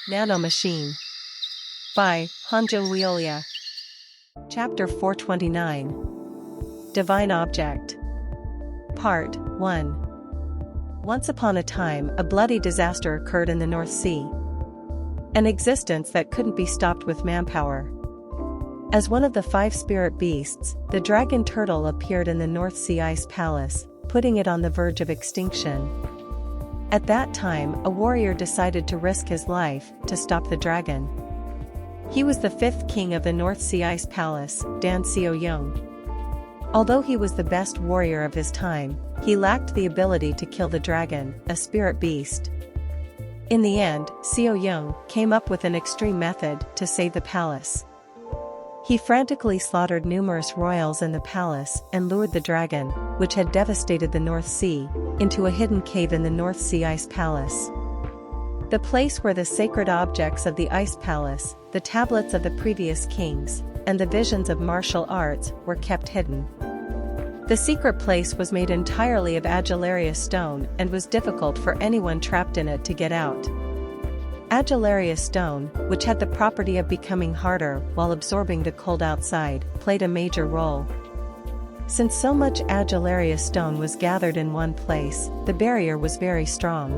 Nano Machine by Hanjo Wiolia. Chapter 429. Divine Object. Part 1. Once upon a time, a bloody disaster occurred in the North Sea. An existence that couldn't be stopped with manpower. As one of the 5 spirit beasts, the dragon turtle appeared in the North Sea ice palace, putting it on the verge of extinction. At that time, a warrior decided to risk his life to stop the dragon. He was the 5th king of the North Sea Ice Palace, Dan Seo-young. Although he was the best warrior of his time, he lacked the ability to kill the dragon, a spirit beast. In the end, Seo-young came up with an extreme method to save the palace. He frantically slaughtered numerous royals in the palace and lured the dragon, which had devastated the North Sea, into a hidden cave in the North Sea Ice Palace. The place where the sacred objects of the Ice Palace, the tablets of the previous kings, and the visions of martial arts were kept hidden. The secret place was made entirely of Agilarius stone and was difficult for anyone trapped in it to get out. Agilarius stone, which had the property of becoming harder while absorbing the cold outside, played a major role. Since so much Agilarius stone was gathered in one place, the barrier was very strong.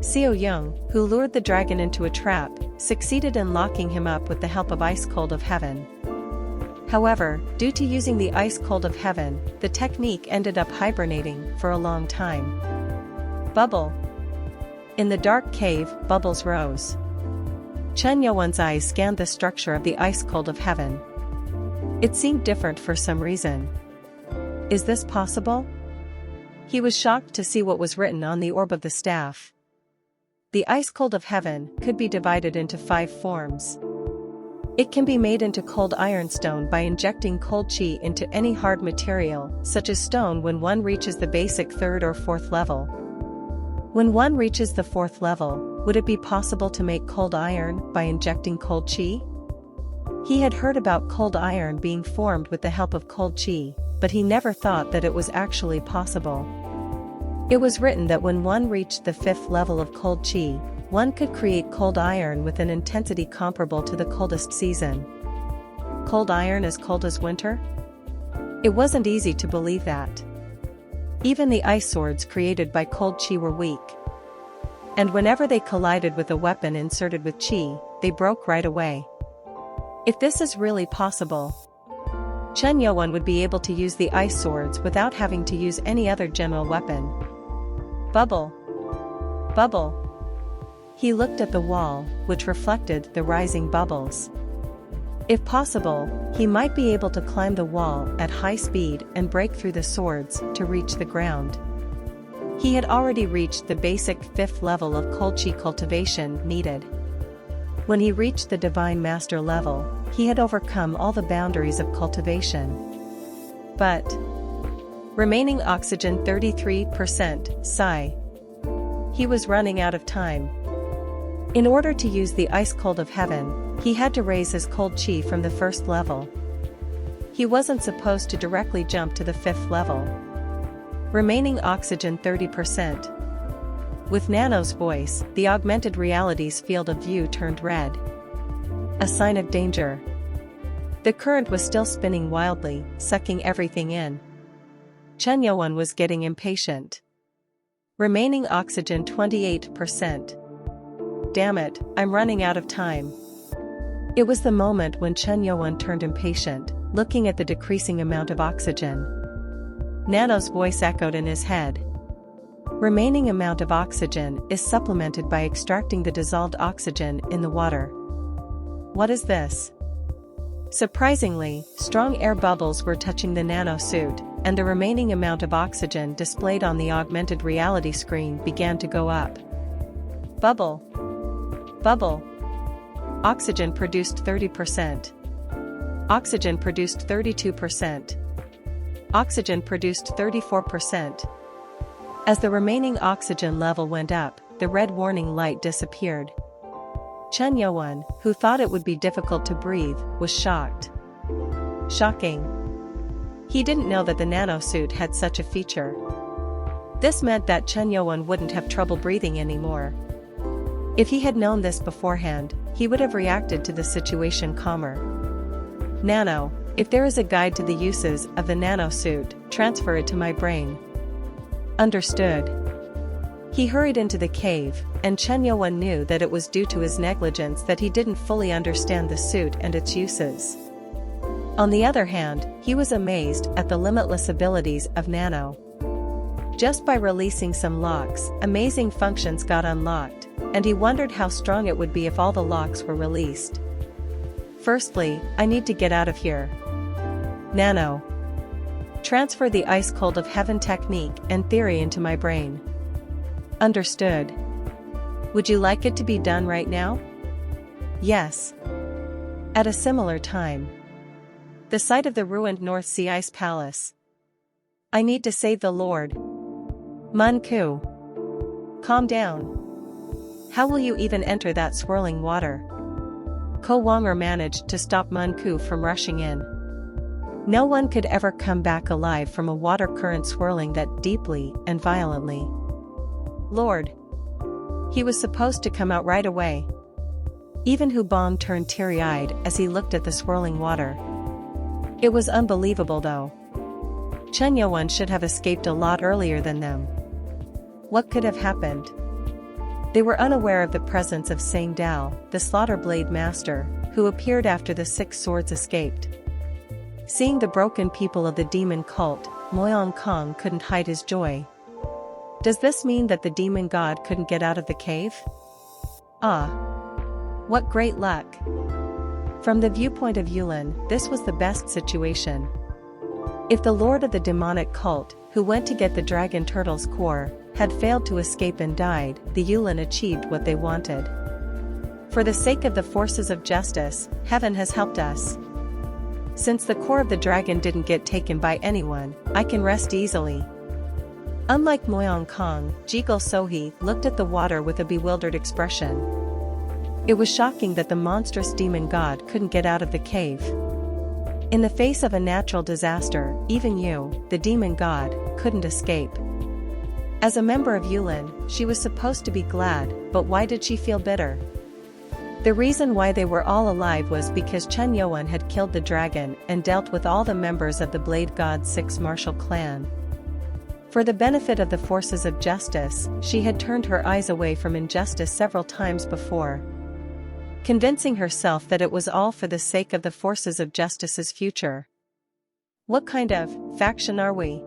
Seo-young, who lured the dragon into a trap, succeeded in locking him up with the help of Ice Cold of Heaven. However, due to using the Ice Cold of Heaven, the technique ended up hibernating for a long time. Bubble. In the dark cave, bubbles rose. Chen Yuan's eyes scanned the structure of the Ice Cold of Heaven. It seemed different for some reason. Is this possible? He was shocked to see what was written on the orb of the staff. The Ice Cold of Heaven could be divided into 5 forms. It can be made into cold ironstone by injecting cold chi into any hard material, such as stone when one reaches the basic 3rd or 4th level. When one reaches the 4th level, would it be possible to make cold iron by injecting cold chi? He had heard about cold iron being formed with the help of cold chi, but he never thought that it was actually possible. It was written that when one reached the 5th level of cold chi, one could create cold iron with an intensity comparable to the coldest season. Cold iron as cold as winter? It wasn't easy to believe that. Even the ice swords created by cold chi were weak. And whenever they collided with a weapon inserted with chi, they broke right away. If this is really possible, Chen Yuan would be able to use the ice swords without having to use any other general weapon. Bubble. Bubble. He looked at the wall, which reflected the rising bubbles. If possible, he might be able to climb the wall at high speed and break through the swords to reach the ground. He had already reached the basic 5th level of cold chi cultivation needed. When he reached the Divine Master level, he had overcome all the boundaries of cultivation. But remaining oxygen 33%, sigh. He was running out of time. In order to use the Ice Cold of Heaven, he had to raise his cold chi from the 1st level. He wasn't supposed to directly jump to the 5th level. Remaining oxygen 30%. With Nano's voice, the augmented reality's field of view turned red. A sign of danger. The current was still spinning wildly, sucking everything in. Chen Yuan was getting impatient. Remaining oxygen 28%. Damn it, I'm running out of time. It was the moment when Chen Yuan turned impatient, looking at the decreasing amount of oxygen. Nano's voice echoed in his head. Remaining amount of oxygen is supplemented by extracting the dissolved oxygen in the water. What is this? Surprisingly, strong air bubbles were touching the nano suit, and the remaining amount of oxygen displayed on the augmented reality screen began to go up. Bubble. Bubble. Oxygen produced 30%. Oxygen produced 32%. Oxygen produced 34%. As the remaining oxygen level went up, the red warning light disappeared. Chen Yuan, who thought it would be difficult to breathe, was shocked. Shocking. He didn't know that the nanosuit had such a feature. This meant that Chen Yuan wouldn't have trouble breathing anymore. If he had known this beforehand, he would have reacted to the situation calmer. Nano, if there is a guide to the uses of the nano suit, transfer it to my brain. Understood. He hurried into the cave, and Chen Yuan knew that it was due to his negligence that he didn't fully understand the suit and its uses. On the other hand, he was amazed at the limitless abilities of Nano. Just by releasing some locks, amazing functions got unlocked, and he wondered how strong it would be if all the locks were released. Firstly, I need to get out of here. Nano. Transfer the ice cold of heaven technique and theory into my brain. Understood. Would you like it to be done right now? Yes. At a similar time. The site of the ruined North Sea Ice Palace. I need to save the Lord. Mun Ku. Calm down. How will you even enter that swirling water? Ko Wonger managed to stop Mun Ku from rushing in. No one could ever come back alive from a water current swirling that deeply and violently. Lord. He was supposed to come out right away. Even Hubong turned teary-eyed as he looked at the swirling water. It was unbelievable though. Chen Yuan should have escaped a lot earlier than them. What could have happened? They were unaware of the presence of Sang Dao, the Slaughter Blade Master, who appeared after the 6 swords escaped. Seeing the broken people of the demon cult, Moyong Kong couldn't hide his joy. Does this mean that the demon god couldn't get out of the cave? Ah! What great luck! From the viewpoint of Yulin, this was the best situation. If the lord of the demonic cult, who went to get the dragon turtle's core, had failed to escape and died, the Yulin achieved what they wanted. For the sake of the forces of justice, heaven has helped us. Since the core of the dragon didn't get taken by anyone, I can rest easily. Unlike Moyong Kong, Jiggle Sohi looked at the water with a bewildered expression. It was shocking that the monstrous demon god couldn't get out of the cave. In the face of a natural disaster, even you, the demon god, couldn't escape. As a member of Yulin, she was supposed to be glad, but why did she feel bitter? The reason why they were all alive was because Chen Yuan had killed the dragon and dealt with all the members of the Blade God's 6 martial clan. For the benefit of the forces of justice, she had turned her eyes away from injustice several times before, convincing herself that it was all for the sake of the forces of justice's future. What kind of faction are we?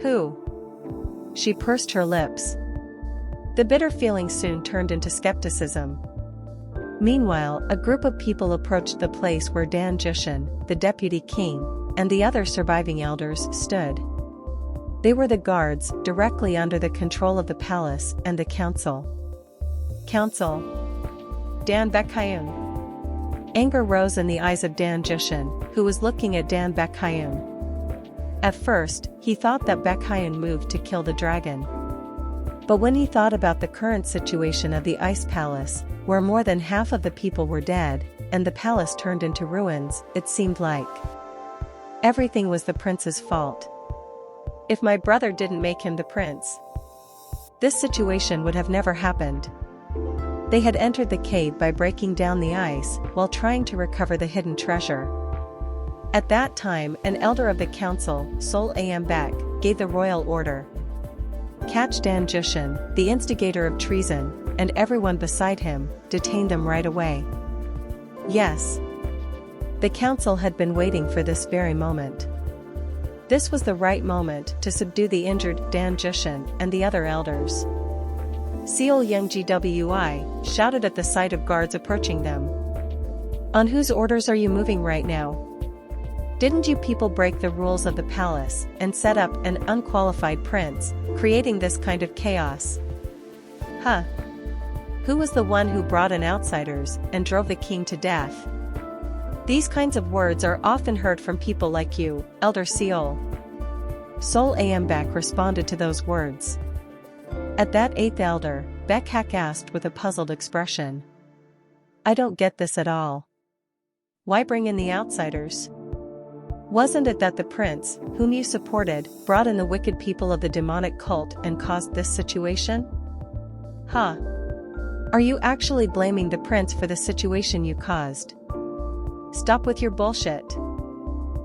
Who? She pursed her lips. The bitter feeling soon turned into skepticism. Meanwhile, a group of people approached the place where Dan Jushin, the deputy king, and the other surviving elders stood. They were the guards, directly under the control of the palace and the council. Council? Dan Baekhyun. Anger rose in the eyes of Dan Jushin, who was looking at Dan Baekhyun. At first, he thought that Baekhyun moved to kill the dragon. But when he thought about the current situation of the Ice Palace, where more than half of the people were dead, and the palace turned into ruins, it seemed like everything was the prince's fault. If my brother didn't make him the prince, this situation would have never happened. They had entered the cave by breaking down the ice, while trying to recover the hidden treasure. At that time, an elder of the council, Sol Am-bak, gave the royal order. Catch Dan Jushin, the instigator of treason, and everyone beside him, detain them right away. Yes. The council had been waiting for this very moment. This was the right moment to subdue the injured Dan Jushin and the other elders. Seol Young Gwi shouted at the sight of guards approaching them. On whose orders are you moving right now? Didn't you people break the rules of the palace and set up an unqualified prince, creating this kind of chaos? Huh? Who was the one who brought in outsiders and drove the king to death? These kinds of words are often heard from people like you, Elder Seol. Sol Am-bak responded to those words. At that 8th elder, Baek-hak asked with a puzzled expression. I don't get this at all. Why bring in the outsiders? Wasn't it that the prince, whom you supported, brought in the wicked people of the demonic cult and caused this situation? Huh? Are you actually blaming the prince for the situation you caused? Stop with your bullshit.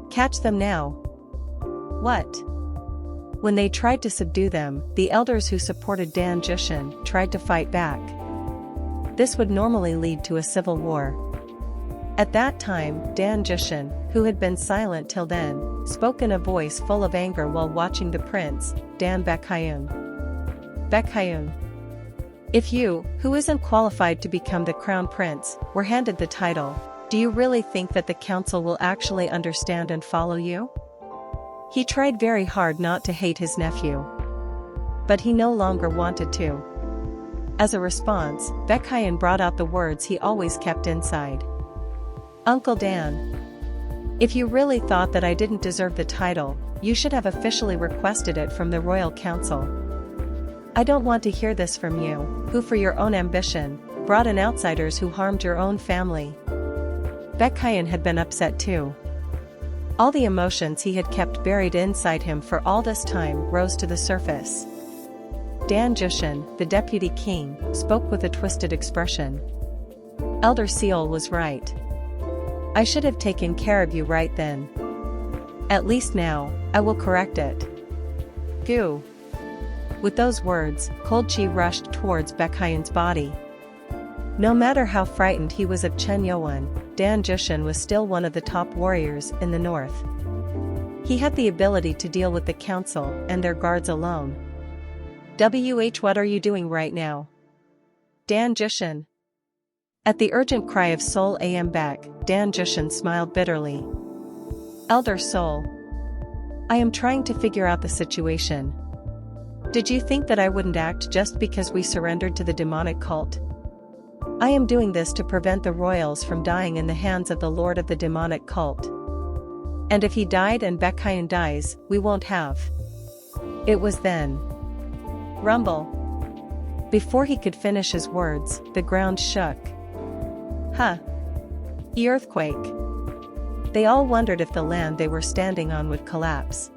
Catch them now. What? When they tried to subdue them, the elders who supported Dan Jushin tried to fight back. This would normally lead to a civil war. At that time, Dan Jushin, who had been silent till then, spoke in a voice full of anger while watching the prince, Dan Baekhyun. Baekhyun. If you, who isn't qualified to become the crown prince, were handed the title, do you really think that the council will actually understand and follow you? He tried very hard not to hate his nephew. But he no longer wanted to. As a response, Baekhyun brought out the words he always kept inside. Uncle Dan. If you really thought that I didn't deserve the title, you should have officially requested it from the royal council. I don't want to hear this from you, who for your own ambition, brought in outsiders who harmed your own family. Baekhyun had been upset too. All the emotions he had kept buried inside him for all this time rose to the surface. Dan Jushin, the deputy king, spoke with a twisted expression. Elder Seol was right. I should have taken care of you right then. At least now, I will correct it. Goo. With those words, cold chi rushed towards Baekhyun's body. No matter how frightened he was of Chen Yoan, Dan Jushin was still one of the top warriors in the north. He had the ability to deal with the council and their guards alone. What are you doing right now? Dan Jushin. At the urgent cry of Sol Am back, Dan Jushin smiled bitterly. Elder Sol. I am trying to figure out the situation. Did you think that I wouldn't act just because we surrendered to the demonic cult? I am doing this to prevent the royals from dying in the hands of the lord of the demonic cult. And if he died and Baekhyun dies, we won't have. It was then. Rumble. Before he could finish his words, the ground shook. Huh. The earthquake. They all wondered if the land they were standing on would collapse.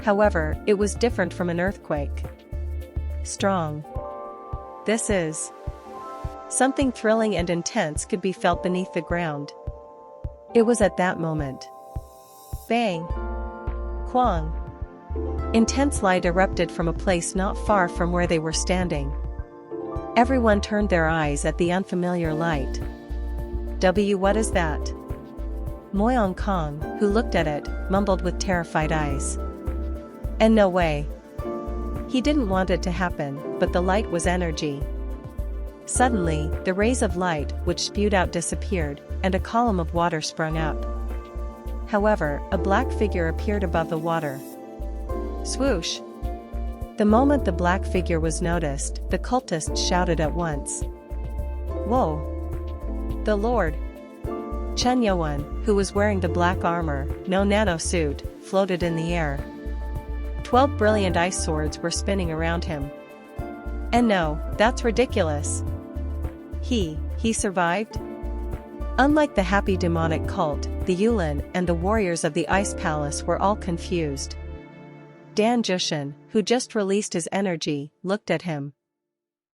However, it was different from an earthquake. Strong. This is. Something thrilling and intense could be felt beneath the ground. It was at that moment. Bang. Kwang. Intense light erupted from a place not far from where they were standing. Everyone turned their eyes at the unfamiliar light. What is that? Moyong Kong, who looked at it, mumbled with terrified eyes. And no way. He didn't want it to happen, but the light was energy. Suddenly, the rays of light which spewed out disappeared, and a column of water sprung up. However, a black figure appeared above the water. Swoosh! The moment the black figure was noticed, the cultists shouted at once. Whoa! The Lord! Chen Yoan, who was wearing the black armor, no Nano suit, floated in the air. 12 brilliant ice swords were spinning around him. And no, that's ridiculous. He survived? Unlike the happy demonic cult, the Yulin and the warriors of the Ice Palace were all confused. Dan Jushin, who just released his energy, looked at him.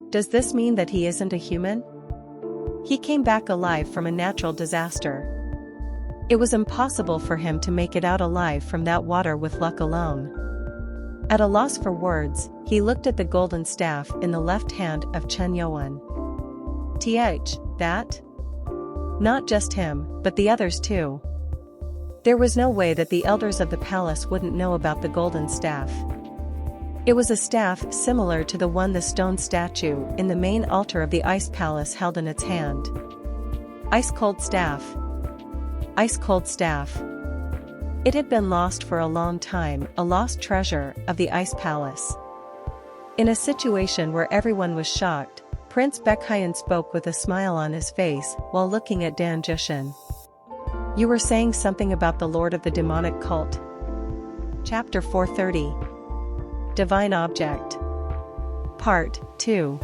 Does this mean that he isn't a human? He came back alive from a natural disaster. It was impossible for him to make it out alive from that water with luck alone. At a loss for words, he looked at the golden staff in the left hand of Chen Yoan. That? Not just him, but the others too. There was no way that the elders of the palace wouldn't know about the golden staff. It was a staff similar to the one the stone statue in the main altar of the Ice Palace held in its hand. Ice-cold staff. Ice-cold staff. It had been lost for a long time, a lost treasure of the Ice Palace. In a situation where everyone was shocked, Prince Baekhyun spoke with a smile on his face while looking at Dan Jushin. You were saying something about the Lord of the Demonic Cult? Chapter 430. Divine Object. Part 2.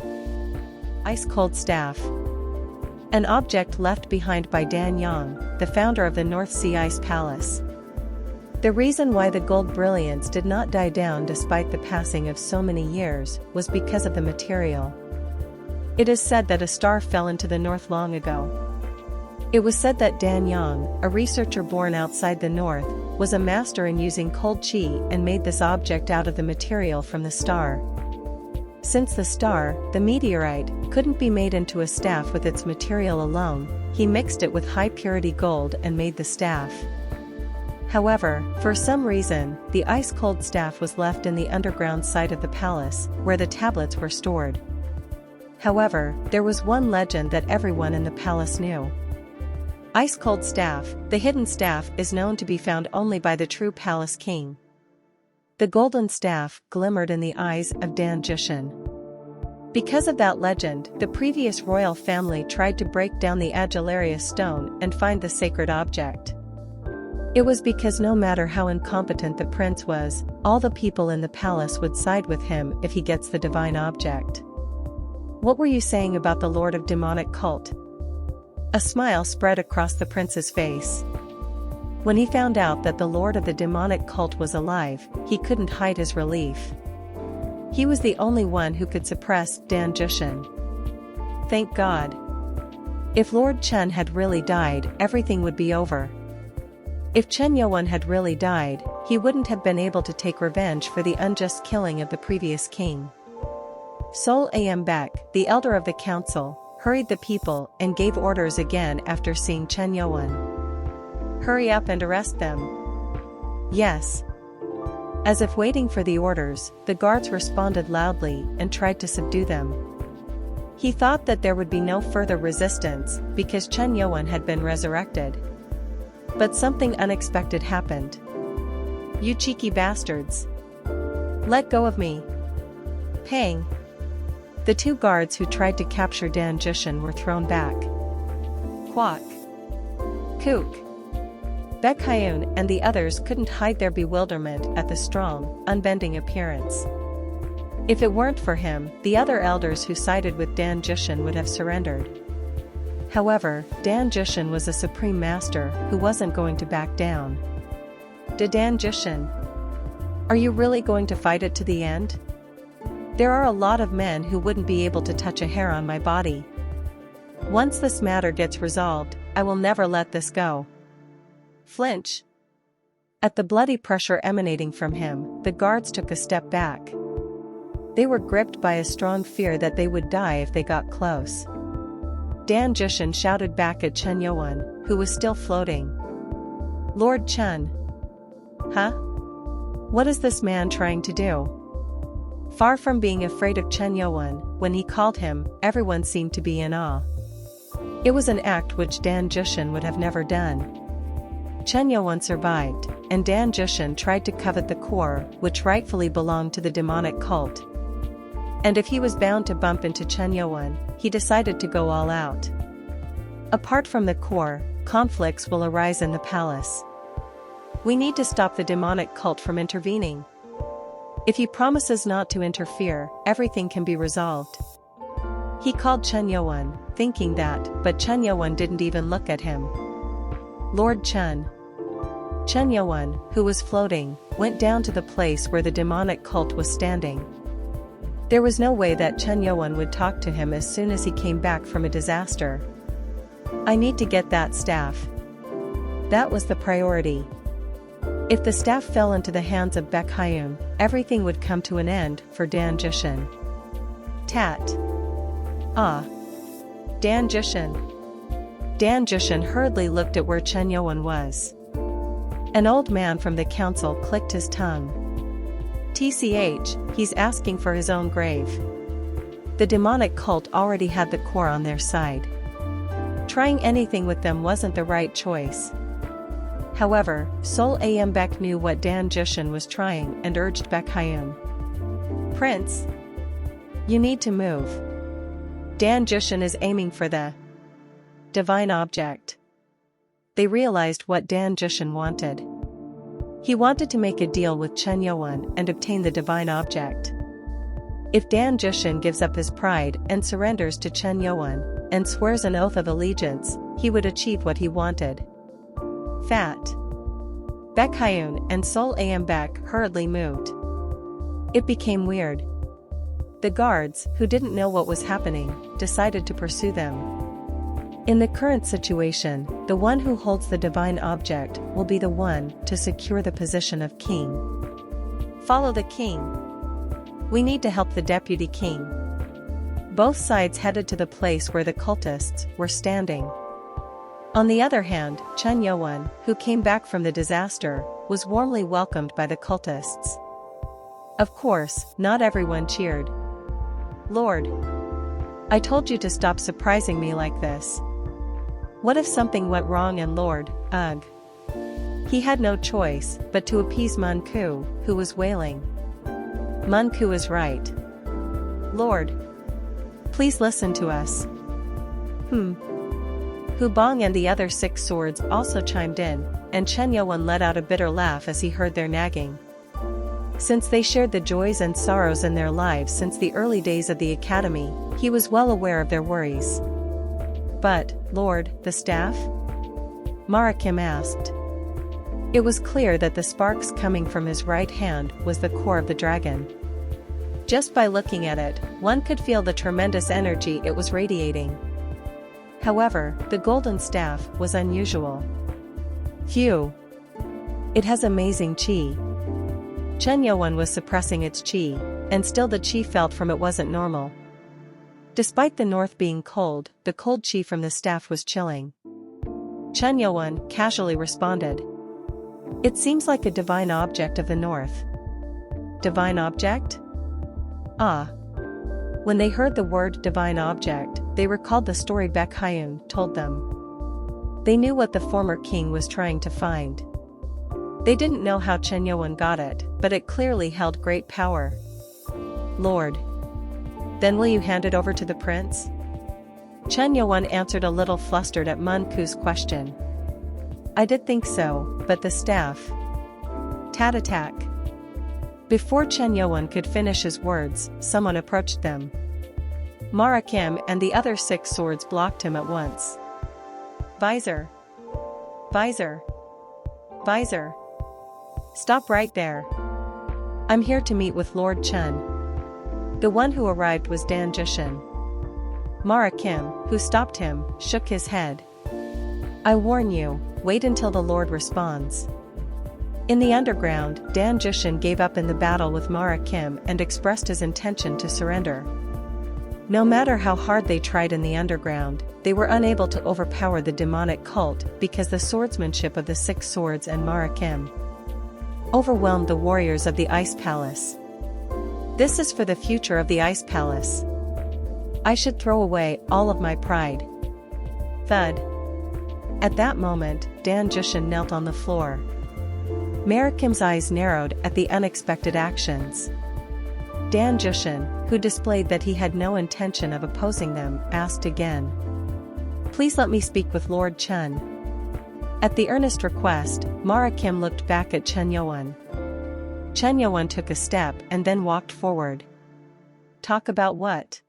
Ice-cold staff. An object left behind by Dan Yang, the founder of the North Sea Ice Palace. The reason why the gold brilliance did not die down despite the passing of so many years was because of the material. It is said that a star fell into the north long ago. It was said that Dan Yang, a researcher born outside the north, was a master in using cold chi and made this object out of the material from the star. Since the star, the meteorite, couldn't be made into a staff with its material alone, he mixed it with high-purity gold and made the staff. However, for some reason, the ice-cold staff was left in the underground side of the palace, where the tablets were stored. However, there was one legend that everyone in the palace knew. Ice-cold staff, the hidden staff, is known to be found only by the true palace king. The golden staff glimmered in the eyes of Dan Jushin. Because of that legend, the previous royal family tried to break down the Agilarius stone and find the sacred object. It was because no matter how incompetent the prince was, all the people in the palace would side with him if he gets the divine object. What were you saying about the Lord of Demonic Cult? A smile spread across the prince's face. When he found out that the Lord of the Demonic Cult was alive, he couldn't hide his relief. He was the only one who could suppress Dan Jushin. Thank God. If Lord Chen had really died, everything would be over. If Chen Yuan had really died, he wouldn't have been able to take revenge for the unjust killing of the previous king. Sol Ambek, the elder of the council, hurried the people and gave orders again after seeing Chen Yuan. Hurry up and arrest them. Yes. As if waiting for the orders, the guards responded loudly and tried to subdue them. He thought that there would be no further resistance because Chen Yuan had been resurrected. But something unexpected happened. You cheeky bastards. Let go of me. Pang. The two guards who tried to capture Dan Jushin were thrown back. Quack. Kook. Baekhyun and the others couldn't hide their bewilderment at the strong, unbending appearance. If it weren't for him, the other elders who sided with Dan Jushin would have surrendered. However, Dan Jushin was a supreme master who wasn't going to back down. Dan Jushin, are you really going to fight it to the end? There are a lot of men who wouldn't be able to touch a hair on my body. Once this matter gets resolved, I will never let this go. Flinch. At the bloody pressure emanating from him, the guards took a step back. They were gripped by a strong fear that they would die if they got close. Dan Jushin shouted back at Chen Yuan, who was still floating. Lord Chen. Huh? What is this man trying to do? Far from being afraid of Chen Yuan, when he called him, everyone seemed to be in awe. It was an act which Dan Jushin would have never done. Chen Yuan survived, and Dan Jushin tried to covet the core, which rightfully belonged to the demonic cult. And if he was bound to bump into Chen Yuan, he decided to go all out. Apart from the core, conflicts will arise in the palace. We need to stop the demonic cult from intervening. If he promises not to interfere, everything can be resolved. He called Chen Yuan, thinking that, but Chen Yuan didn't even look at him. Lord Chen. Chen Yuan, who was floating, went down to the place where the demonic cult was standing. There was no way that Chen Yuan would talk to him as soon as he came back from a disaster. I need to get that staff. That was the priority. If the staff fell into the hands of Baekhyun, everything would come to an end for Dan Jushin. Tat. Ah. Dan Jushin. Dan Jushin hurriedly looked at where Chen Yuan was. An old man from the council clicked his tongue. TCH, he's asking for his own grave. The demonic cult already had the core on their side. Trying anything with them wasn't the right choice. However, Sol Ambek knew what Dan Jushin was trying and urged Baekhyun. Prince. You need to move. Dan Jushin is aiming for the divine object. They realized what Dan Jushin wanted. He wanted to make a deal with Chen Yuan and obtain the divine object. If Dan Jushin gives up his pride and surrenders to Chen Yuan, and swears an oath of allegiance, he would achieve what he wanted. Fat. Baekhyun and Sol Ambek hurriedly moved. It became weird. The guards, who didn't know what was happening, decided to pursue them. In the current situation, the one who holds the divine object will be the one to secure the position of king. Follow the king. We need to help the deputy king. Both sides headed to the place where the cultists were standing. On the other hand, Chen Yuan, who came back from the disaster, was warmly welcomed by the cultists. Of course, not everyone cheered. Lord, I told you to stop surprising me like this. What if something went wrong and Lord, ugh. He had no choice but to appease Munku, who was wailing. Munku is right. Lord, please listen to us. Hubong and the other 6 swords also chimed in, and Chen Yuan let out a bitter laugh as he heard their nagging. Since they shared the joys and sorrows in their lives since the early days of the academy, he was well aware of their worries. But, Lord, the staff? Mara Kim asked. It was clear that the sparks coming from his right hand was the core of the dragon. Just by looking at it, one could feel the tremendous energy it was radiating. However, the golden staff was unusual. Phew! It has amazing qi. Chen Yuan was suppressing its qi, and still the qi felt from it wasn't normal. Despite the north being cold, the cold qi from the staff was chilling. Chen Yuan casually responded. It seems like a divine object of the north. Divine object? Ah. When they heard the word divine object, they recalled the story Baek Hyun told them. They knew what the former king was trying to find. They didn't know how Chen Yuan got it, but it clearly held great power. Lord. Then will you hand it over to the prince? Chen Yuan answered a little flustered at Munku's question. I did think so, but the staff. Tat-attack. Before Chen Yuan could finish his words, someone approached them. Mara Kim and the other 6 swords blocked him at once. Visor. Visor. Visor. Stop right there. I'm here to meet with Lord Chen. The one who arrived was Dan Jushin. Mara Kim, who stopped him, shook his head. I warn you, wait until the Lord responds. In the underground, Dan Jushin gave up in the battle with Mara Kim and expressed his intention to surrender. No matter how hard they tried in the underground, they were unable to overpower the demonic cult because the swordsmanship of the 6 swords and Mara Kim overwhelmed the warriors of the Ice Palace. This is for the future of the Ice Palace. I should throw away all of my pride. Thud. At that moment, Dan Jushin knelt on the floor. Mara Kim's eyes narrowed at the unexpected actions. Dan Jushin, who displayed that he had no intention of opposing them, asked again. Please let me speak with Lord Chen. At the earnest request, Mara Kim looked back at Chen Yuan. Chen Yuan took a step and then walked forward. Talk about what?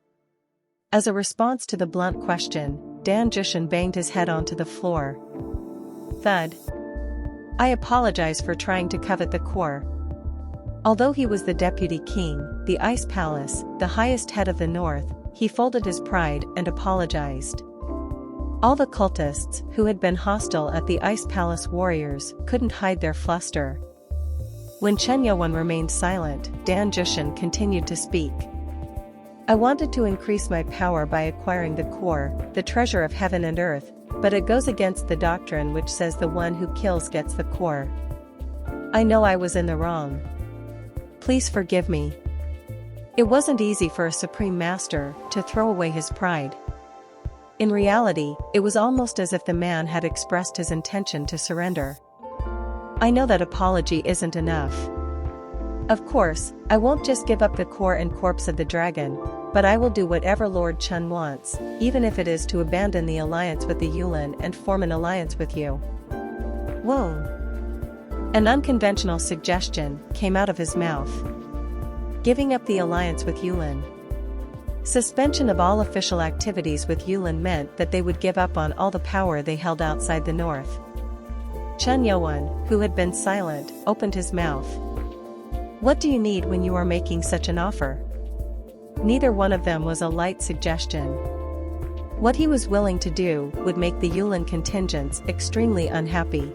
As a response to the blunt question, Dan Jushin banged his head onto the floor. Thud. I apologize for trying to covet the core. Although he was the deputy king, the Ice Palace, the highest head of the north, he folded his pride and apologized. All the cultists, who had been hostile at the Ice Palace warriors, couldn't hide their fluster. When Chen Yuan remained silent, Dan Jushin continued to speak. I wanted to increase my power by acquiring the core, the treasure of heaven and earth, but it goes against the doctrine which says the one who kills gets the core. I know I was in the wrong. Please forgive me. It wasn't easy for a supreme master to throw away his pride. In reality, it was almost as if the man had expressed his intention to surrender. I know that apology isn't enough. Of course, I won't just give up the core and corpse of the dragon, but I will do whatever Lord Chen wants, even if it is to abandon the alliance with the Yulin and form an alliance with you. Whoa! An unconventional suggestion came out of his mouth. Giving up the alliance with Yulin. Suspension of all official activities with Yulin meant that they would give up on all the power they held outside the north. Chen Yuan, who had been silent, opened his mouth. What do you need when you are making such an offer? Neither one of them was a light suggestion. What he was willing to do would make the Yulin contingents extremely unhappy.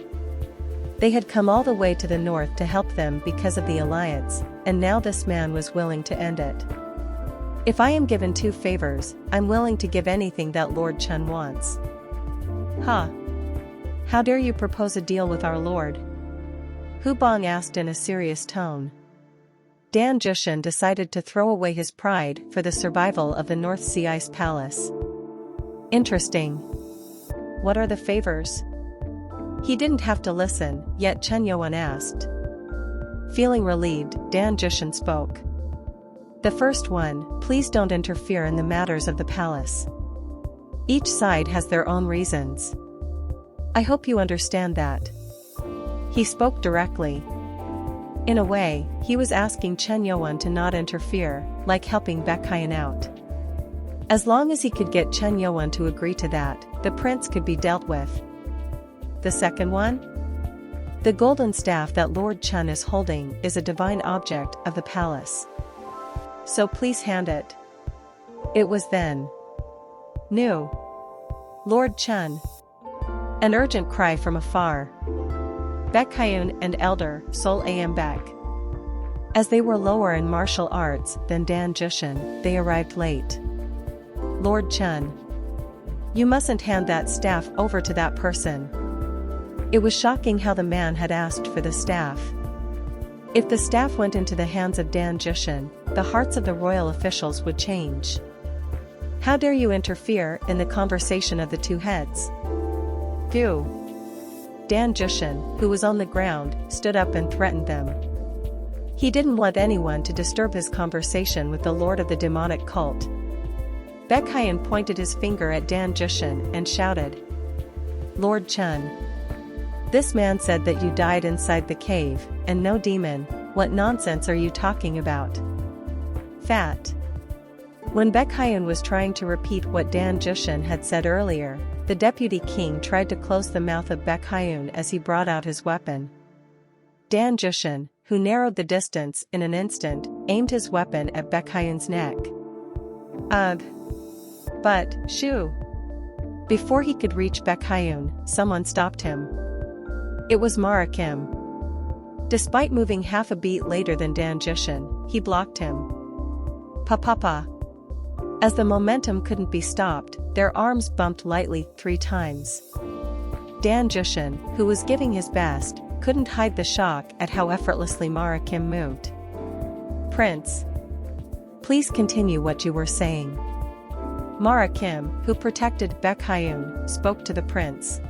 They had come all the way to the north to help them because of the alliance, and now this man was willing to end it. If I am given 2 favors, I'm willing to give anything that Lord Chen wants. Ha! How dare you propose a deal with our lord? Hu Bong asked in a serious tone. Dan Jushin decided to throw away his pride for the survival of the North Sea Ice Palace. Interesting. What are the favors? He didn't have to listen, yet Chen Yuan asked. Feeling relieved, Dan Jushin spoke. The first one, please don't interfere in the matters of the palace. Each side has their own reasons. I hope you understand that. He spoke directly. In a way, he was asking Chen Yuan to not interfere, like helping Baekhyun out. As long as he could get Chen Yuan to agree to that, the prince could be dealt with. The second one? The golden staff that Lord Chen is holding is a divine object of the palace. So please hand it. It was then. New. Lord Chen. An urgent cry from afar. Baekhyun and Elder Sol Am back. As they were lower in martial arts than Dan Jushin, they arrived late. Lord Chen. You mustn't hand that staff over to that person. It was shocking how the man had asked for the staff. If the staff went into the hands of Dan Jushin, the hearts of the royal officials would change. How dare you interfere in the conversation of the 2 heads? Phew. Dan Jushin, who was on the ground, stood up and threatened them. He didn't want anyone to disturb his conversation with the lord of the demonic cult. Baekhyun pointed his finger at Dan Jushin and shouted. Lord Chen. This man said that you died inside the cave, and no demon. What nonsense are you talking about? Fat. When Baekhyun was trying to repeat what Dan Jushin had said earlier, the deputy king tried to close the mouth of Baekhyun as he brought out his weapon. Dan Jushin, who narrowed the distance in an instant, aimed his weapon at Baekhyun's neck. Ugh. But, shoo. Before he could reach Baekhyun, someone stopped him. It was Mara Kim. Despite moving half a beat later than Dan Jushin, he blocked him. Pa. As the momentum couldn't be stopped, their arms bumped lightly 3 times. Dan Jushin, who was giving his best, couldn't hide the shock at how effortlessly Mara Kim moved. Prince. Please continue what you were saying. Mara Kim, who protected Baekhyun, spoke to the prince.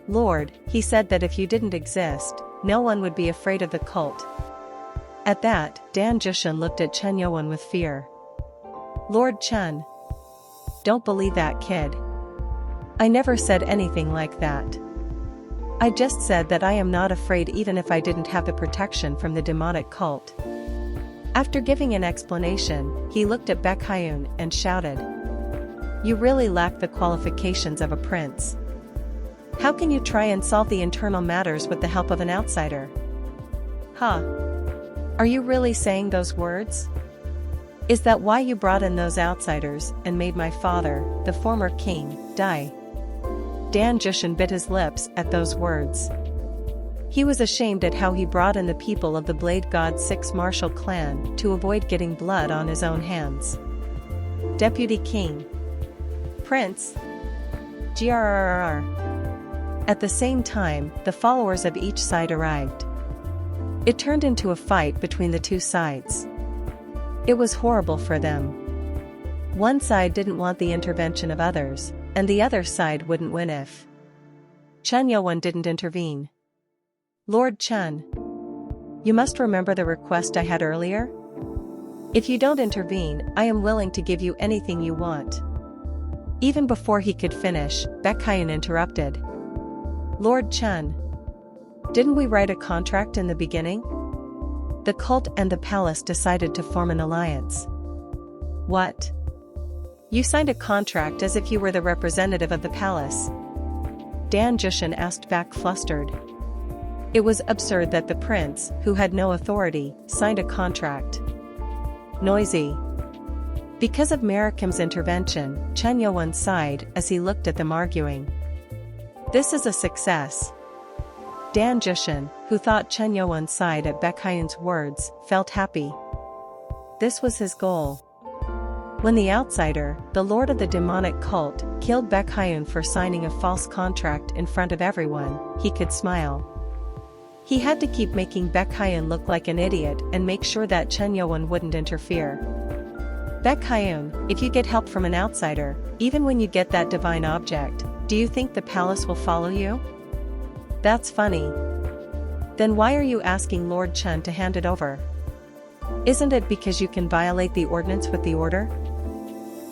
Lord, he said that if you didn't exist, no one would be afraid of the cult. At that, Dan Jushin looked at Chen Yuan with fear. Lord Chen. Don't believe that kid. I never said anything like that. I just said that I am not afraid even if I didn't have the protection from the demonic cult. After giving an explanation, he looked at Baekhyun and shouted. You really lack the qualifications of a prince. How can you try and solve the internal matters with the help of an outsider? Huh? Are you really saying those words? Is that why you brought in those outsiders and made my father, the former king, die? Dan Jushin bit his lips at those words. He was ashamed at how he brought in the people of the Blade God's 6 martial clan to avoid getting blood on his own hands. Deputy King. Prince. Grrrr. At the same time, the followers of each side arrived. It turned into a fight between the 2 sides. It was horrible for them. One side didn't want the intervention of others, and the other side wouldn't win if Chen Yuan didn't intervene. Lord Chen. You must remember the request I had earlier? If you don't intervene, I am willing to give you anything you want. Even before he could finish, Baekhyun interrupted. Lord Chen. Didn't we write a contract in the beginning? The cult and the palace decided to form an alliance. What? You signed a contract as if you were the representative of the palace. Dan Jushin asked back flustered. It was absurd that the prince, who had no authority, signed a contract. Noisy. Because of Marikim's intervention, Chen Yuan sighed as he looked at them arguing. This is a success. Dan Jushin, who thought Chen Yuan sighed at Baekhyun's words, felt happy. This was his goal. When the outsider, the lord of the demonic cult, killed Baekhyun for signing a false contract in front of everyone, he could smile. He had to keep making Baekhyun look like an idiot and make sure that Chen Yuan wouldn't interfere. Baekhyun, if you get help from an outsider, even when you get that divine object, do you think the palace will follow you? That's funny. Then why are you asking Lord Chen to hand it over? Isn't it because you can violate the ordinance with the order?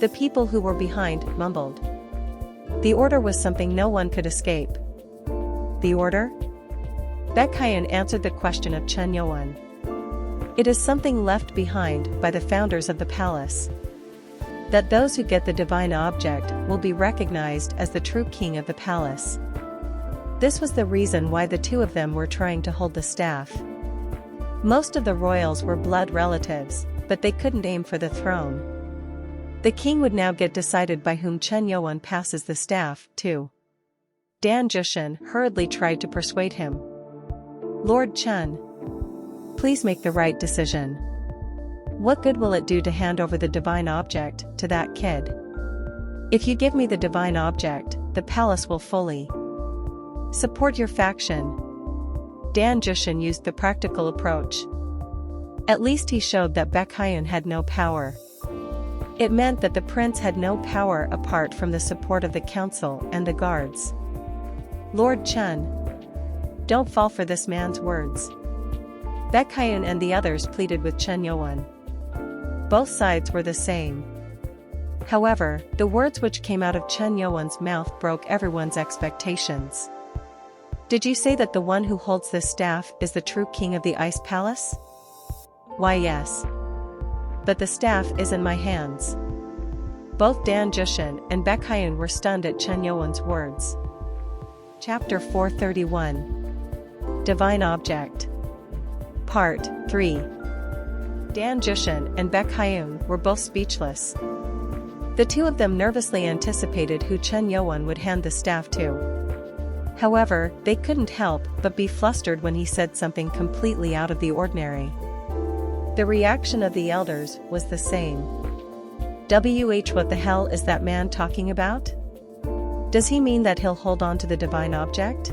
The people who were behind mumbled. The order was something no one could escape. The order? Baekhyun answered the question of Chen Yuan. It is something left behind by the founders of the palace. That those who get the divine object will be recognized as the true king of the palace. This was the reason why the two of them were trying to hold the staff. Most of the royals were blood relatives, but they couldn't aim for the throne. The king would now get decided by whom Chen Yuan passes the staff to. Dan Jushin hurriedly tried to persuade him. Lord Chen, please make the right decision. What good will it do to hand over the divine object to that kid? If you give me the divine object, the palace will fully support your faction. Dan Jushin used the practical approach. At least he showed that Baekhyun had no power. It meant that the prince had no power apart from the support of the council and the guards. Lord Chen, don't fall for this man's words. Baekhyun and the others pleaded with Chen Yuan. Both sides were the same. However, the words which came out of Chen Yuan's mouth broke everyone's expectations. Did you say that the one who holds this staff is the true king of the Ice Palace? Why yes. But the staff is in my hands. Both Dan Jushin and Baekhyun were stunned at Chen Yuan's words. Chapter 431. Divine Object. Part 3. Dan Jushin and Baekhyun were both speechless. The two of them nervously anticipated who Chen Yuan would hand the staff to. However, they couldn't help but be flustered when he said something completely out of the ordinary. The reaction of the elders was the same. What the hell is that man talking about? Does he mean that he'll hold on to the divine object?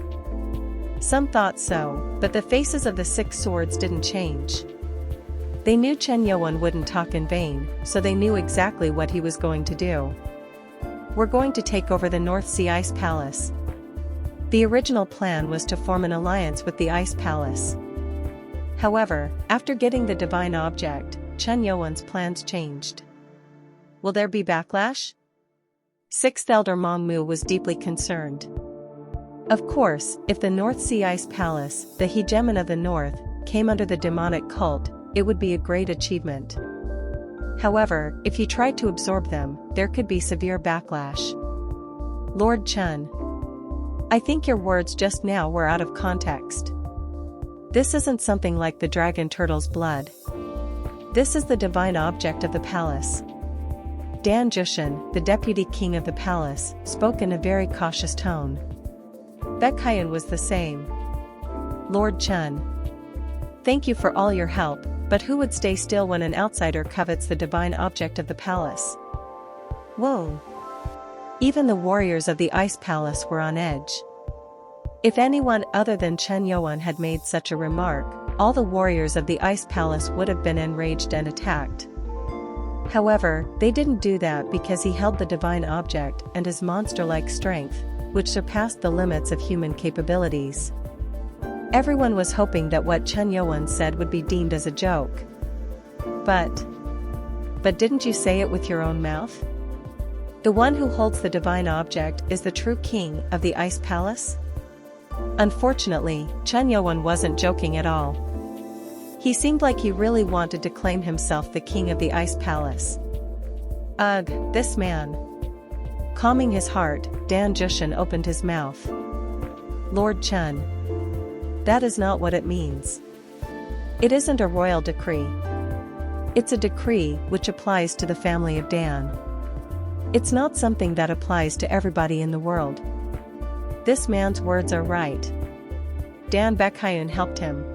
Some thought so, but the faces of the 6 swords didn't change. They knew Chen Yuan wouldn't talk in vain, so they knew exactly what he was going to do. We're going to take over the North Sea Ice Palace. The original plan was to form an alliance with the Ice Palace. However, after getting the divine object, Chen Yuan's plans changed. Will there be backlash? 6th Elder Mongmu was deeply concerned. Of course, if the North Sea Ice Palace, the hegemon of the North, came under the demonic cult, it would be a great achievement. However, if he tried to absorb them, there could be severe backlash. Lord Chen, I think your words just now were out of context. This isn't something like the dragon turtle's blood. This is the divine object of the palace. Dan Jushin, the deputy king of the palace, spoke in a very cautious tone. Baekhyun was the same. Lord Chen, thank you for all your help, but who would stay still when an outsider covets the divine object of the palace? Whoa! Even the warriors of the Ice Palace were on edge. If anyone other than Chen Yuan had made such a remark, all the warriors of the Ice Palace would have been enraged and attacked. However, they didn't do that because he held the divine object and his monster-like strength, which surpassed the limits of human capabilities. Everyone was hoping that what Chen Yuan said would be deemed as a joke. But didn't you say it with your own mouth? The one who holds the divine object is the true king of the Ice Palace? Unfortunately, Chen Yuan wasn't joking at all. He seemed like he really wanted to claim himself the king of the Ice Palace. Ugh, this man. Calming his heart, Dan Jushin opened his mouth. Lord Chen. That is not what it means. It isn't a royal decree. It's a decree which applies to the family of Dan. It's not something that applies to everybody in the world. This man's words are right. Dan Baekhyun helped him.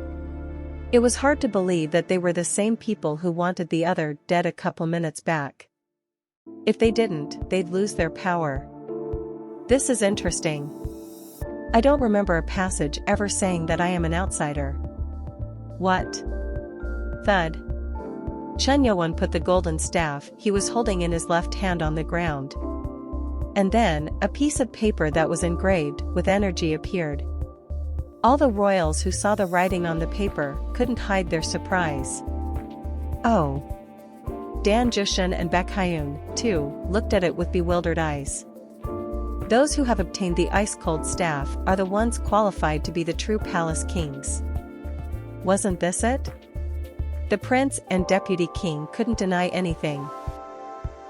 It was hard to believe that they were the same people who wanted the other dead a couple minutes back. If they didn't, they'd lose their power. This is interesting. I don't remember a passage ever saying that I am an outsider. What? Thud. Chun Yo-won put the golden staff he was holding in his left hand on the ground. And then, a piece of paper that was engraved with energy appeared. All the royals who saw the writing on the paper couldn't hide their surprise. Oh. Dan Jushin and Baekhyun, too, looked at it with bewildered eyes. Those who have obtained the ice-cold staff are the ones qualified to be the true palace kings. Wasn't this it? The prince and deputy king couldn't deny anything.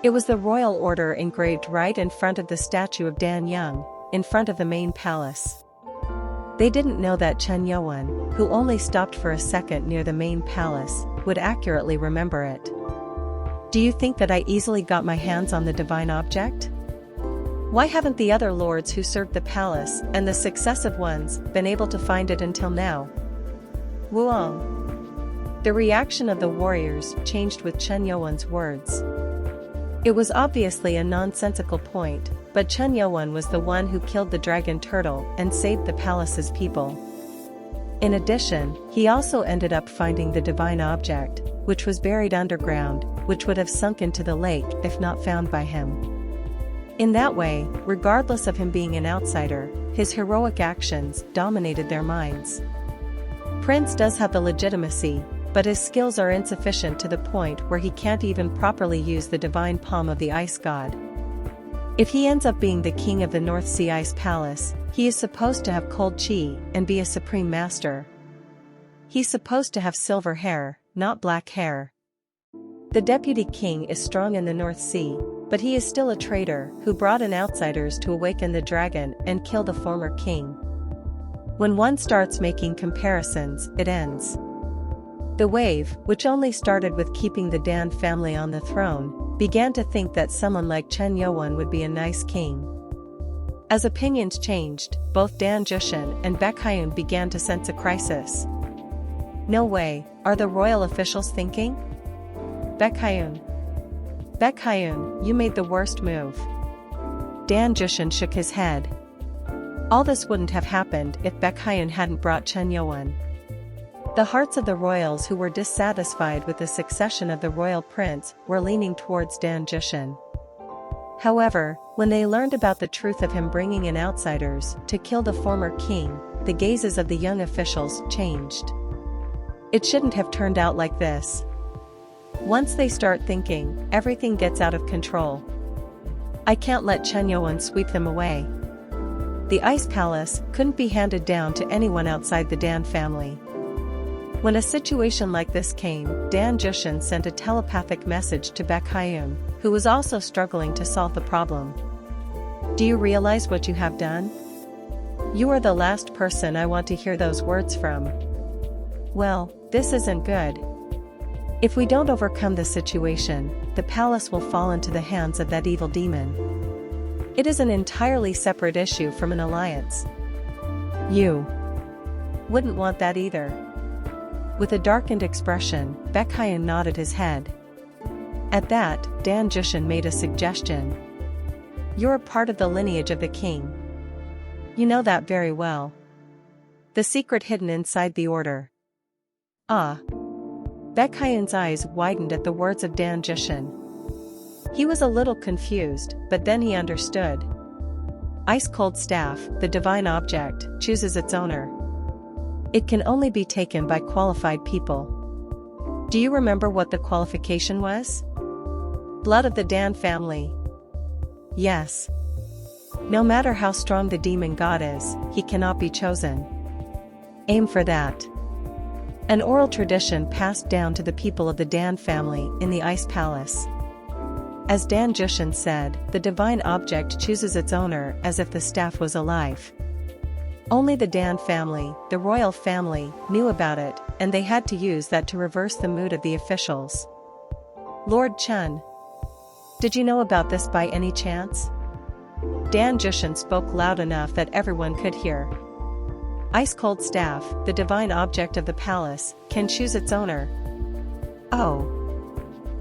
It was the royal order engraved right in front of the statue of Dan Young, in front of the main palace. They didn't know that Chun Yo-won, who only stopped for a second near the main palace, would accurately remember it. Do you think that I easily got my hands on the divine object? Why haven't the other lords who served the palace and the successive ones been able to find it until now? Wuong. The reaction of the warriors changed with Chun Yo-won's words. It was obviously a nonsensical point, but Chun Yo-won was the one who killed the dragon turtle and saved the palace's people. In addition, he also ended up finding the divine object, which was buried underground, which would have sunk into the lake if not found by him. In that way, regardless of him being an outsider, his heroic actions dominated their minds. Prince does have the legitimacy, but his skills are insufficient to the point where he can't even properly use the divine palm of the ice god. If he ends up being the king of the North Sea Ice Palace, he is supposed to have cold chi and be a supreme master. He's supposed to have silver hair, not black hair. The deputy king is strong in the North Sea, but he is still a traitor who brought in outsiders to awaken the dragon and kill the former king. When one starts making comparisons, it ends. The wave, which only started with keeping the Dan family on the throne, began to think that someone like Chun Yo-won would be a nice king. As opinions changed, both Dan Jushin and Baekhyun began to sense a crisis. No way, are the royal officials thinking? Baekhyun. Baekhyun, you made the worst move. Dan Jushin shook his head. All this wouldn't have happened if Baekhyun hadn't brought Chun Yo-won. The hearts of the royals who were dissatisfied with the succession of the royal prince were leaning towards Dan Jushin. However, when they learned about the truth of him bringing in outsiders to kill the former king, the gazes of the young officials changed. It shouldn't have turned out like this. Once they start thinking, everything gets out of control. I can't let Chun Yo-won sweep them away. The Ice Palace couldn't be handed down to anyone outside the Dan family. When a situation like this came, Dan Jushin sent a telepathic message to Baekhyun, who was also struggling to solve the problem. Do you realize what you have done? You are the last person I want to hear those words from. Well, this isn't good. If we don't overcome the situation, the palace will fall into the hands of that evil demon. It is an entirely separate issue from an alliance. You wouldn't want that either. With a darkened expression, Baekhyun nodded his head. At that, Dan Jushin made a suggestion. You're a part of the lineage of the king. You know that very well. The secret hidden inside the order. Ah. Baekhyun's eyes widened at the words of Dan Jushin. He was a little confused, but then he understood. Ice-cold staff, the divine object, chooses its owner. It can only be taken by qualified people. Do you remember what the qualification was? Blood of the Dan family. Yes. No matter how strong the demon god is, he cannot be chosen. Aim for that. An oral tradition passed down to the people of the Dan family in the Ice Palace. As Dan Jushin said, the divine object chooses its owner as if the staff was alive. Only the Dan family, the royal family, knew about it, and they had to use that to reverse the mood of the officials. Lord Chun, did you know about this by any chance? Dan Jushin spoke loud enough that everyone could hear. Ice-cold staff, the divine object of the palace, can choose its owner. Oh.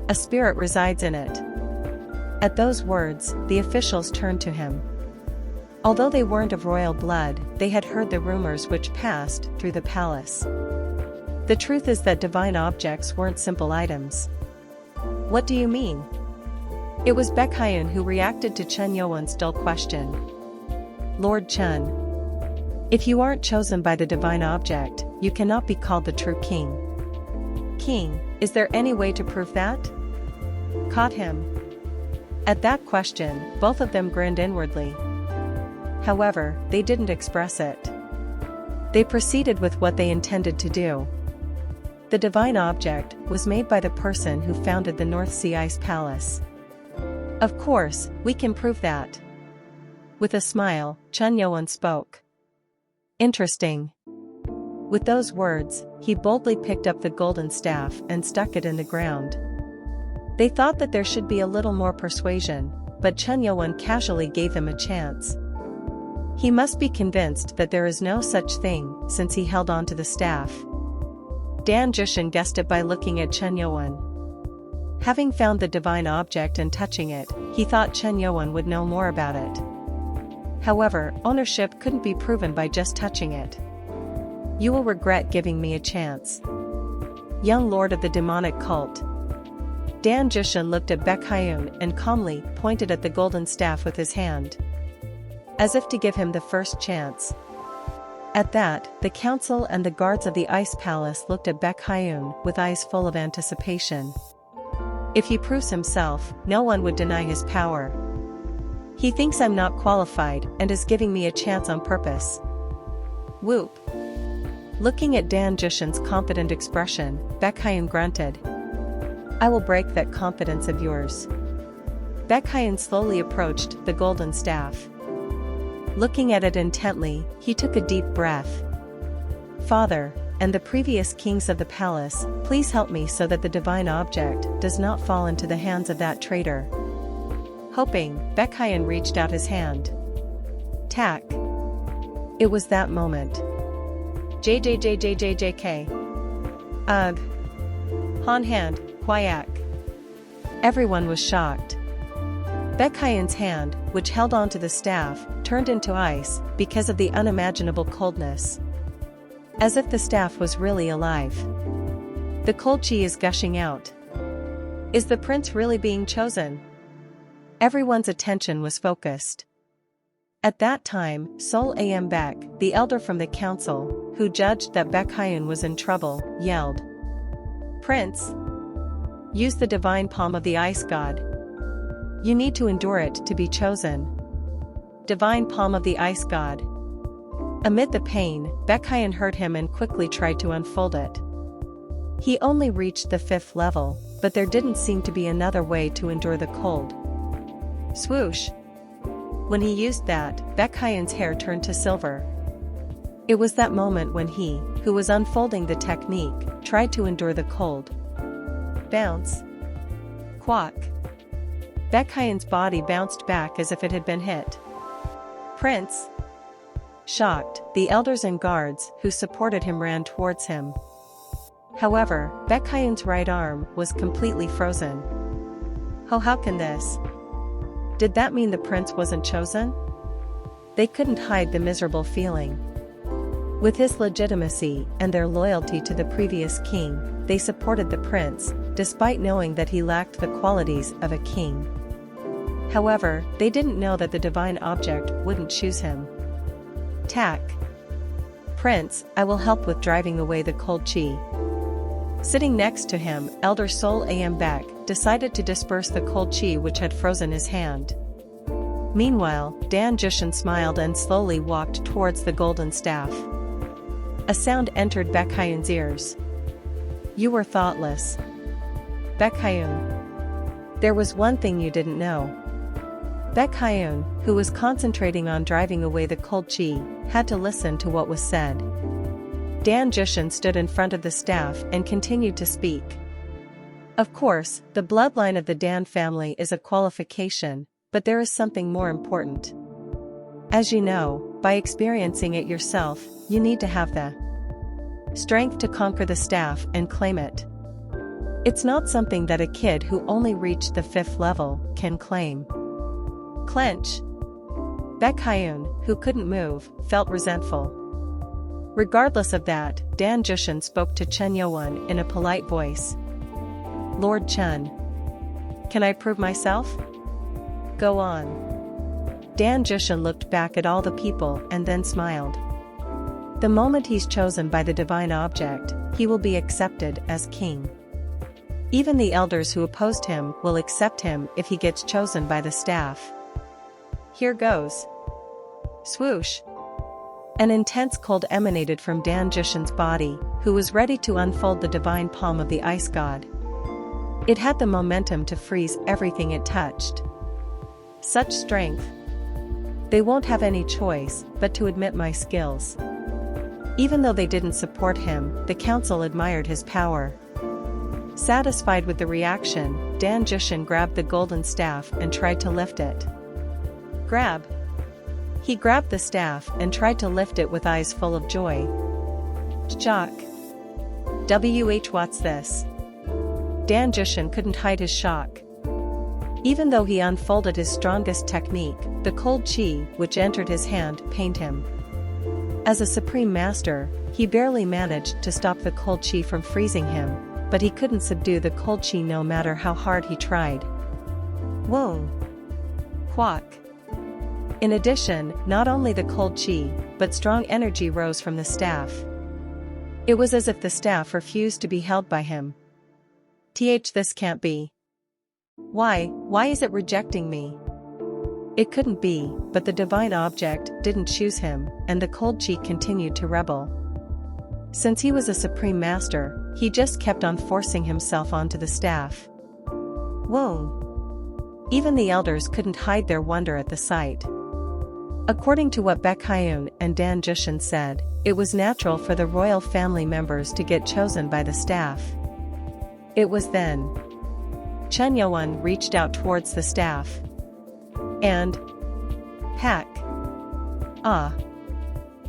A spirit resides in it. At those words, the officials turned to him. Although they weren't of royal blood, they had heard the rumors which passed through the palace. The truth is that divine objects weren't simple items. What do you mean? It was Baekhyun who reacted to Chen Yowen's dull question. Lord Chun, if you aren't chosen by the divine object, you cannot be called the true king. King, is there any way to prove that? Caught him. At that question, both of them grinned inwardly. However, they didn't express it. They proceeded with what they intended to do. The divine object was made by the person who founded the North Sea Ice Palace. Of course, we can prove that. With a smile, Chen Yowen spoke. Interesting. With those words, he boldly picked up the golden staff and stuck it in the ground. They thought that there should be a little more persuasion, but Chen Yowen casually gave him a chance. He must be convinced that there is no such thing, since he held on to the staff. Dan Jushin guessed it by looking at Chen Yowen. Having found the divine object and touching it, he thought Chen Yowen would know more about it. However, ownership couldn't be proven by just touching it. You will regret giving me a chance. Young lord of the demonic cult. Dan Jushin looked at Baekhyun and calmly pointed at the golden staff with his hand, as if to give him the first chance. At that, the council and the guards of the Ice Palace looked at Baekhyun with eyes full of anticipation. If he proves himself, no one would deny his power. He thinks I'm not qualified and is giving me a chance on purpose. Whoop. Looking at Dan Jushin's confident expression, Baekhyun grunted. I will break that confidence of yours. Baekhyun slowly approached the golden staff. Looking at it intently, he took a deep breath. Father, and the previous kings of the palace, please help me so that the divine object does not fall into the hands of that traitor. Hoping, Baekhyun reached out his hand. Tack. It was that moment. JJJJJJK. Ugh. Han hand, Quayak. Everyone was shocked. Baekhyun's hand, which held onto the staff, turned into ice because of the unimaginable coldness. As if the staff was really alive. The cold chi is gushing out. Is the prince really being chosen? Everyone's attention was focused. At that time, Sol Am Baek, the elder from the council, who judged that Baekhyun was in trouble, yelled. Prince! Use the divine palm of the ice god. You need to endure it to be chosen. Divine palm of the ice god. Amid the pain, Baekhyun heard him and quickly tried to unfold it. He only reached the 5th level, but there didn't seem to be another way to endure the cold. Swoosh! When he used that, Baekhyun's hair turned to silver. It was that moment when he, who was unfolding the technique, tried to endure the cold. Bounce. Quack. Baekhyun's body bounced back as if it had been hit. Prince! Shocked, the elders and guards who supported him ran towards him. However, Baekhyun's right arm was completely frozen. Oh, how can this? Did that mean the prince wasn't chosen? They couldn't hide the miserable feeling. With his legitimacy and their loyalty to the previous king, they supported the prince, despite knowing that he lacked the qualities of a king. However, they didn't know that the divine object wouldn't choose him. Tack. Prince, I will help with driving away the cold chi. Sitting next to him, Elder Sol Am Baek decided to disperse the cold chi which had frozen his hand. Meanwhile, Dan Jushin smiled and slowly walked towards the golden staff. A sound entered Baekhyun's ears. You were thoughtless. Baekhyun. There was one thing you didn't know. Baekhyun, who was concentrating on driving away the cold chi, had to listen to what was said. Dan Jushin stood in front of the staff and continued to speak. Of course, the bloodline of the Dan family is a qualification, but there is something more important. As you know, by experiencing it yourself, you need to have the strength to conquer the staff and claim it. It's not something that a kid who only reached the 5th level can claim. Clench. Baekhyun, who couldn't move, felt resentful. Regardless of that, Dan Jushin spoke to Chen Yowon in a polite voice. Lord Chen. Can I prove myself? Go on. Dan Jushin looked back at all the people and then smiled. The moment he's chosen by the divine object, he will be accepted as king. Even the elders who opposed him will accept him if he gets chosen by the staff. Here goes. Swoosh. An intense cold emanated from Dan Jushin's body, who was ready to unfold the divine palm of the ice god. It had the momentum to freeze everything it touched. Such strength. They won't have any choice but to admit my skills. Even though they didn't support him, the council admired his power. Satisfied with the reaction, Dan Jushin grabbed the golden staff and tried to lift it. Grab. He grabbed the staff and tried to lift it with eyes full of joy. Shock. What's this? Dan Jushin couldn't hide his shock. Even though he unfolded his strongest technique, the cold chi which entered his hand pained him. As a supreme master, he barely managed to stop the cold chi from freezing him, but he couldn't subdue the cold chi no matter how hard he tried. Whoa! Quack! In addition, not only the cold chi, but strong energy rose from the staff. It was as if the staff refused to be held by him. This can't be. Why is it rejecting me? It couldn't be, but the divine object didn't choose him, and the cold chi continued to rebel. Since he was a supreme master, he just kept on forcing himself onto the staff. Whoa! Even the elders couldn't hide their wonder at the sight. According to what Baekhyun and Dan Jushin said, it was natural for the royal family members to get chosen by the staff. It was then Chen Yowon reached out towards the staff. And hack.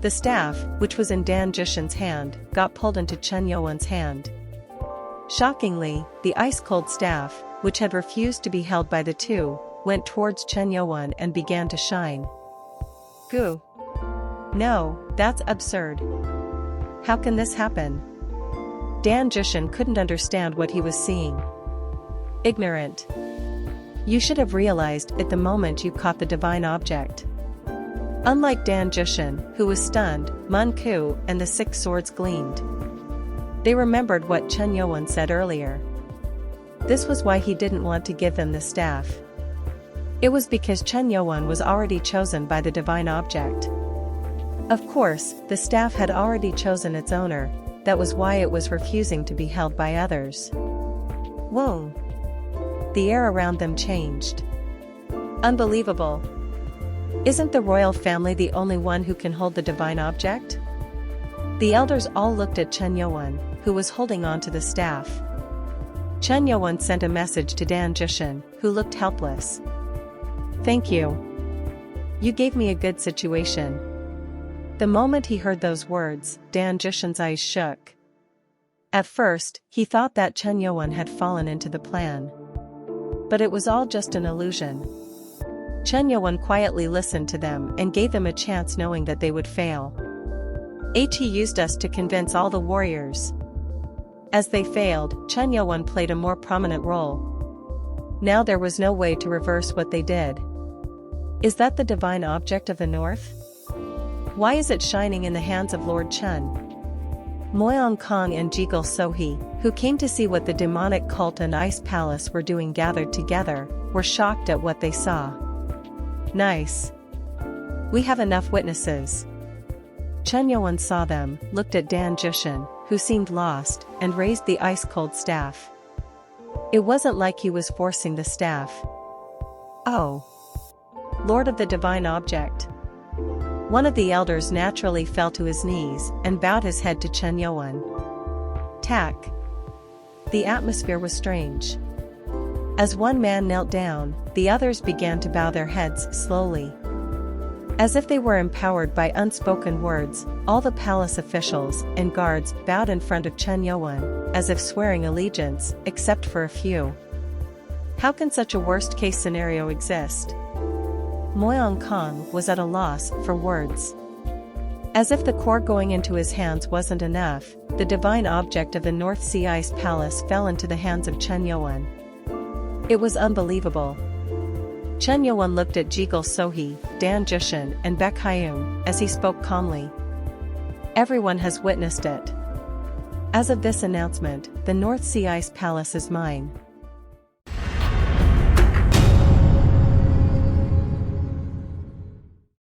The staff, which was in Dan Jushin's hand, got pulled into Chen Yowon's hand. Shockingly, the ice-cold staff, which had refused to be held by the two, went towards Chen Yowon and began to shine. Goo. No, that's absurd. How can this happen? Dan Jushin couldn't understand what he was seeing. Ignorant. You should have realized it the moment you caught the divine object. Unlike Dan Jushin, who was stunned, Mun Ku and the 6 swords gleamed. They remembered what Chen Yowon said earlier. This was why he didn't want to give them the staff. It was because Chen Yowon was already chosen by the divine object. Of course, the staff had already chosen its owner, that was why it was refusing to be held by others. Whoa! The air around them changed. Unbelievable. Isn't the royal family the only one who can hold the divine object? The elders all looked at Chen Yowon, who was holding on to the staff. Chen Yowon sent a message to Dan Jushin, who looked helpless. Thank you. You gave me a good situation. The moment he heard those words, Dan Jushin's eyes shook. At first, he thought that Chen Yowon had fallen into the plan. But it was all just an illusion. Chen Yowon quietly listened to them and gave them a chance knowing that they would fail. He used us to convince all the warriors. As they failed, Chen Yowon played a more prominent role. Now there was no way to reverse what they did. Is that the divine object of the north? Why is it shining in the hands of Lord Chen? Moyong Kong and Jigul Sohee, who came to see what the demonic cult and ice palace were doing gathered together, were shocked at what they saw. Nice. We have enough witnesses. Chen Yowon saw them, looked at Dan Jushin, who seemed lost, and raised the ice-cold staff. It wasn't like he was forcing the staff. Oh. Lord of the divine object. One of the elders naturally fell to his knees and bowed his head to Chen Yowon. Tack. The atmosphere was strange. As one man knelt down, the others began to bow their heads slowly. As if they were empowered by unspoken words, all the palace officials and guards bowed in front of Chen Yuan, as if swearing allegiance, except for a few. How can such a worst-case scenario exist? Moyang Kong was at a loss for words. As if the core going into his hands wasn't enough, the divine object of the North Sea Ice Palace fell into the hands of Chen Yuan. It was unbelievable. Chen Yuan looked at Jigel Sohi, Dan Jushin, and Baek Hyun as he spoke calmly. Everyone has witnessed it. As of this announcement, the North Sea Ice Palace is mine.